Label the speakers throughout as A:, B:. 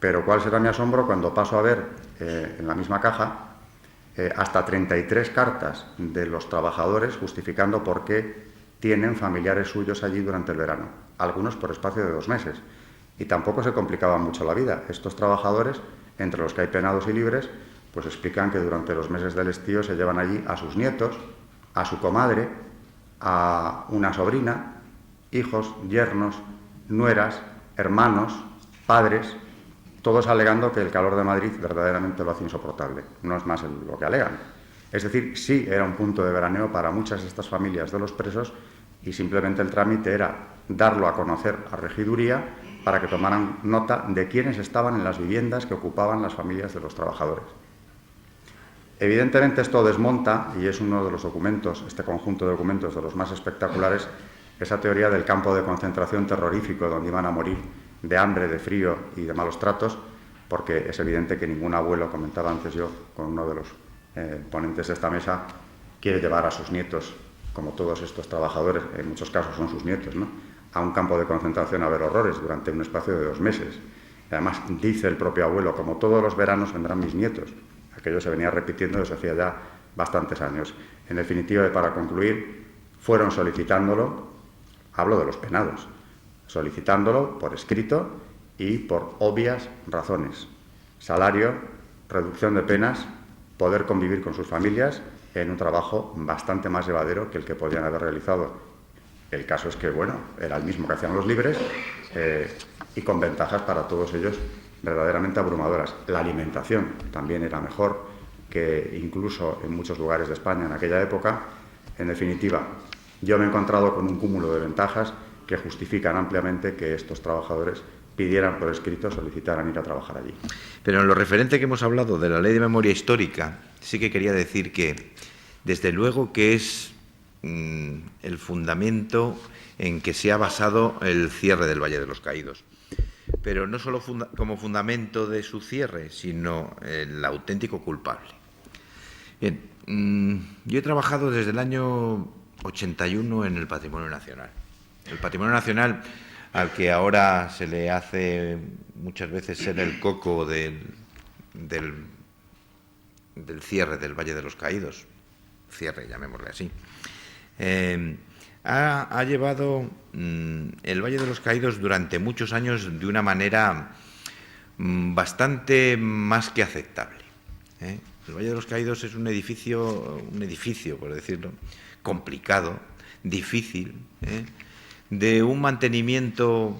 A: Pero ¿cuál será mi asombro cuando paso a ver en la misma caja hasta 33 cartas de los trabajadores justificando por qué tienen familiares suyos allí durante el verano, algunos por espacio de 2 meses? Y tampoco se complicaba mucho la vida. Estos trabajadores, entre los que hay penados y libres, pues explican que durante los meses del estío se llevan allí a sus nietos, a su comadre, a una sobrina, hijos, yernos, nueras, hermanos, padres, todos alegando que el calor de Madrid verdaderamente lo hace insoportable. No es más lo que alegan. Es decir, sí era un punto de veraneo para muchas de estas familias de los presos y simplemente el trámite era darlo a conocer a Regiduría para que tomaran nota de quiénes estaban en las viviendas que ocupaban las familias de los trabajadores. Evidentemente esto desmonta, y es uno de los documentos, este conjunto de documentos de los más espectaculares, esa teoría del campo de concentración terrorífico donde iban a morir de hambre, de frío y de malos tratos, porque es evidente que ningún abuelo, comentaba antes yo con uno de los ponentes de esta mesa, quiere llevar a sus nietos, como todos estos trabajadores, en muchos casos son sus nietos, ¿no?, a un campo de concentración a ver horrores durante un espacio de 2 meses. Y además dice el propio abuelo, como todos los veranos vendrán mis nietos. Aquello se venía repitiendo desde hacía ya bastantes años. En definitiva, y para concluir, fueron solicitándolo, hablo de los penados, solicitándolo por escrito y por obvias razones: salario, reducción de penas, poder convivir con sus familias en un trabajo bastante más llevadero que el que podían haber realizado. El caso es que, bueno, era el mismo que hacían los libres y con ventajas para todos ellos verdaderamente abrumadoras. La alimentación también era mejor que incluso en muchos lugares de España en aquella época. En definitiva, yo me he encontrado con un cúmulo de ventajas que justifican ampliamente que estos trabajadores pidieran por escrito, solicitaran ir a trabajar allí.
B: Pero en lo referente que hemos hablado de la Ley de Memoria Histórica, sí que quería decir que, desde luego, que es el fundamento en que se ha basado el cierre del Valle de los Caídos. Pero no solo como fundamento de su cierre, sino el auténtico culpable. Bien, yo he trabajado desde el año 81 en el Patrimonio Nacional. El Patrimonio Nacional, al que ahora se le hace muchas veces ser el coco del cierre del Valle de los Caídos, cierre, llamémosle así, ha llevado el Valle de los Caídos durante muchos años de una manera bastante más que aceptable. El Valle de los Caídos es un edificio, por decirlo, complicado, difícil, de un mantenimiento,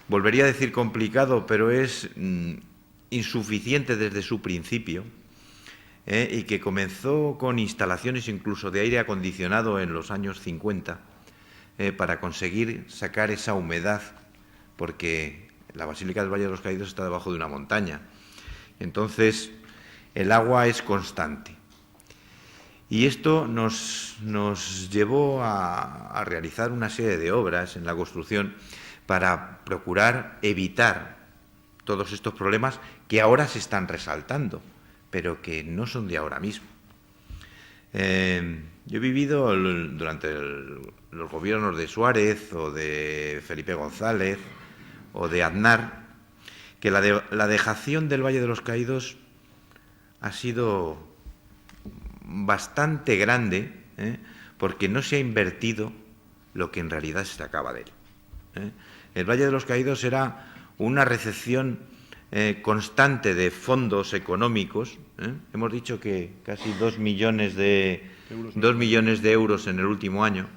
B: volvería a decir complicado, pero es insuficiente desde su principio, y que comenzó con instalaciones incluso de aire acondicionado en los años 50 para conseguir sacar esa humedad, porque la Basílica del Valle de los Caídos está debajo de una montaña. Entonces, el agua es constante. Y esto nos llevó a realizar una serie de obras en la construcción para procurar evitar todos estos problemas que ahora se están resaltando, pero que no son de ahora mismo. Yo he vivido durante los gobiernos de Suárez o de Felipe González o de Aznar que la dejación del Valle de los Caídos ha sido bastante grande, porque no se ha invertido lo que en realidad se sacaba de él. El Valle de los Caídos era una recepción constante de fondos económicos. Hemos dicho que casi 2 millones de euros en el último año.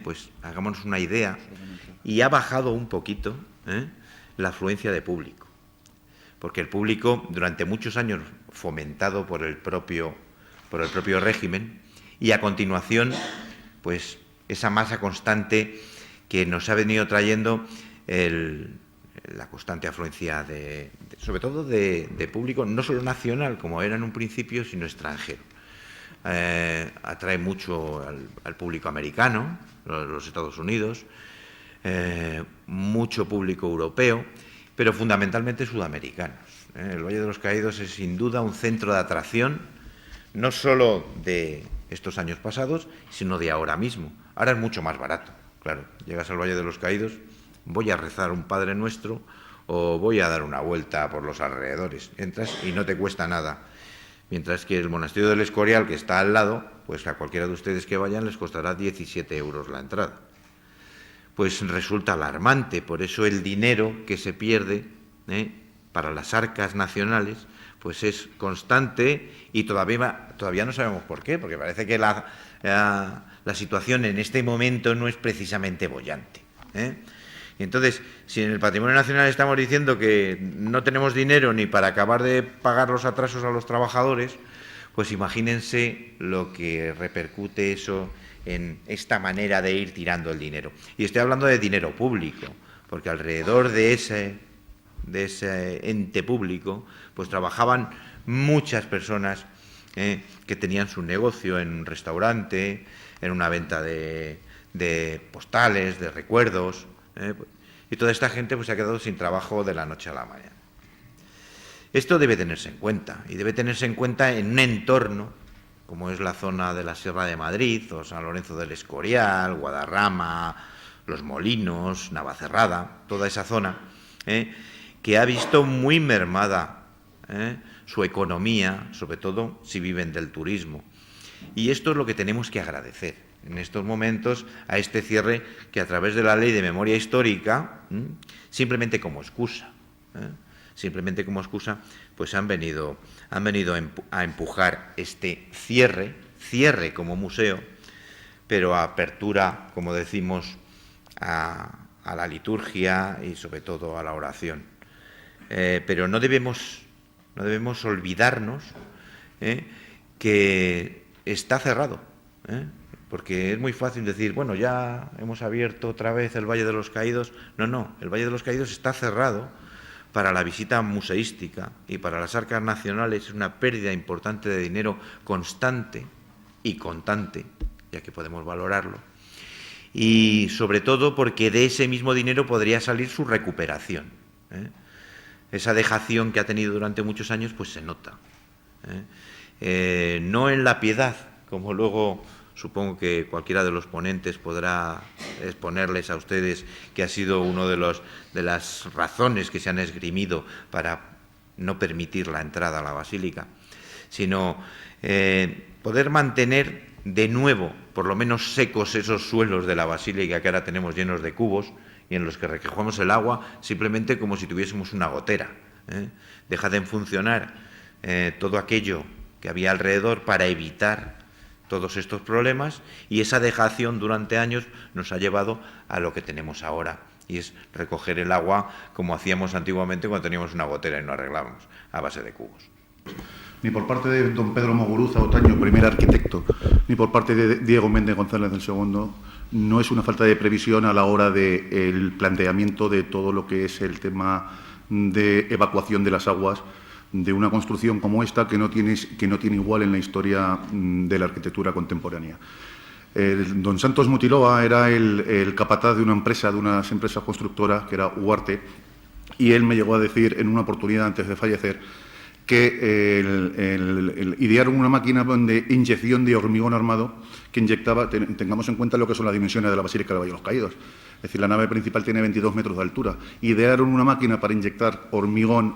B: Pues hagámonos una idea. Y ha bajado un poquito la afluencia de público, porque el público, durante muchos años fomentado por el propio régimen, y a continuación, pues esa masa constante que nos ha venido trayendo la constante afluencia sobre todo de público, no solo nacional, como era en un principio, sino extranjero. Atrae mucho al público americano, los Estados Unidos, mucho público europeo, pero fundamentalmente sudamericanos. El Valle de los Caídos es sin duda un centro de atracción, no solo de estos años pasados, sino de ahora mismo. Ahora es mucho más barato, claro. Llegas al Valle de los Caídos, voy a rezar un Padre Nuestro o voy a dar una vuelta por los alrededores. Entras y no te cuesta nada. Mientras que el monasterio del Escorial, que está al lado, pues a cualquiera de ustedes que vayan les costará 17 euros la entrada. Pues resulta alarmante, por eso el dinero que se pierde para las arcas nacionales pues es constante y todavía no sabemos por qué, porque parece que la situación en este momento no es precisamente boyante. Entonces, si en el Patrimonio Nacional estamos diciendo que no tenemos dinero ni para acabar de pagar los atrasos a los trabajadores, pues imagínense lo que repercute eso en esta manera de ir tirando el dinero. Y estoy hablando de dinero público, porque alrededor de ese ente público, pues trabajaban muchas personas que tenían su negocio en un restaurante, en una venta de postales, de recuerdos, y toda esta gente pues se ha quedado sin trabajo de la noche a la mañana. Esto debe tenerse en cuenta, y debe tenerse en cuenta en un entorno como es la zona de la Sierra de Madrid, o San Lorenzo del Escorial, Guadarrama, Los Molinos, Navacerrada, toda esa zona, que ha visto muy mermada su economía, sobre todo si viven del turismo. Y esto es lo que tenemos que agradecer en estos momentos a este cierre que a través de la Ley de Memoria Histórica, simplemente como excusa, pues han venido a empujar este cierre como museo, pero a apertura, como decimos, a la liturgia y sobre todo a la oración. Pero no debemos olvidarnos que está cerrado, porque es muy fácil decir, bueno, ya hemos abierto otra vez el Valle de los Caídos. No, el Valle de los Caídos está cerrado para la visita museística y para las arcas nacionales. Es una pérdida importante de dinero constante y contante, ya que podemos valorarlo, y sobre todo porque de ese mismo dinero podría salir su recuperación. Esa dejación que ha tenido durante muchos años pues se nota. No en la piedad, como luego supongo que cualquiera de los ponentes podrá exponerles a ustedes que ha sido una de las razones que se han esgrimido para no permitir la entrada a la basílica, sino poder mantener de nuevo, por lo menos secos, esos suelos de la basílica que ahora tenemos llenos de cubos y en los que recogemos el agua simplemente como si tuviésemos una gotera. Deja de funcionar todo aquello que había alrededor para evitar todos estos problemas, y esa dejación durante años nos ha llevado a lo que tenemos ahora, y es recoger el agua como hacíamos antiguamente cuando teníamos una gotera y no arreglábamos, a base de cubos.
C: Ni por parte de don Pedro Moguruza Otaño, primer arquitecto, ni por parte de Diego Méndez González del segundo, no es una falta de previsión a la hora del planteamiento de todo lo que es el tema de evacuación de las aguas de una construcción como esta que no tiene igual en la historia de la arquitectura contemporánea. Don Santos Mutiloa era el capataz de una empresa, de unas empresas constructoras, que era Huarte, y él me llegó a decir en una oportunidad antes de fallecer que idearon una máquina de inyección de hormigón armado que inyectaba, tengamos en cuenta lo que son las dimensiones de la Basílica del Valle de los Caídos, es decir, la nave principal tiene 22 metros de altura, idearon una máquina para inyectar hormigón,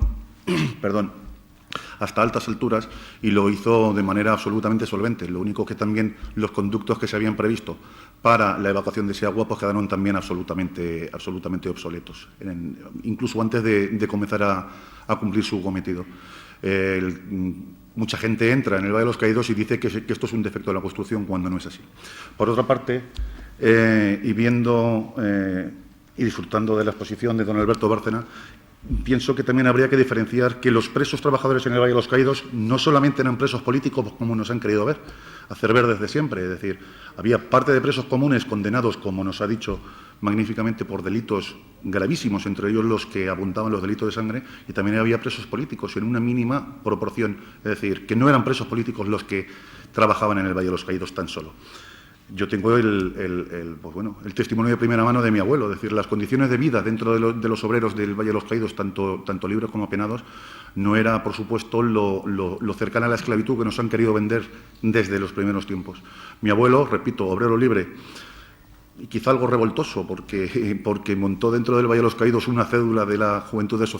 C: hasta altas alturas, y lo hizo de manera absolutamente solvente. Lo único que también los conductos que se habían previsto para la evacuación de ese agua pues quedaron también absolutamente obsoletos, incluso antes de comenzar a cumplir su cometido. Mucha gente entra en el Valle de los Caídos y dice que esto es un defecto de la construcción, cuando no es así. Por otra parte, y viendo y disfrutando de la exposición de don Alberto Bárcena, pienso que también habría que diferenciar que los presos trabajadores en el Valle de los Caídos no solamente eran presos políticos, como nos han querido hacer ver desde siempre. Es decir, había parte de presos comunes condenados, como nos ha dicho magníficamente, por delitos gravísimos, entre ellos los que apuntaban los delitos de sangre, y también había presos políticos en una mínima proporción. Es decir, que no eran presos políticos los que trabajaban en el Valle de los Caídos tan solo. Yo tengo el testimonio de primera mano de mi abuelo, es decir, las condiciones de vida dentro de los obreros del Valle de los Caídos, tanto libres como penados, no era, por supuesto, lo cercana a la esclavitud que nos han querido vender desde los primeros tiempos. Mi abuelo, repito, obrero libre, y quizá algo revoltoso, porque montó dentro del Valle de los Caídos una cédula de la Juventud de Sociedad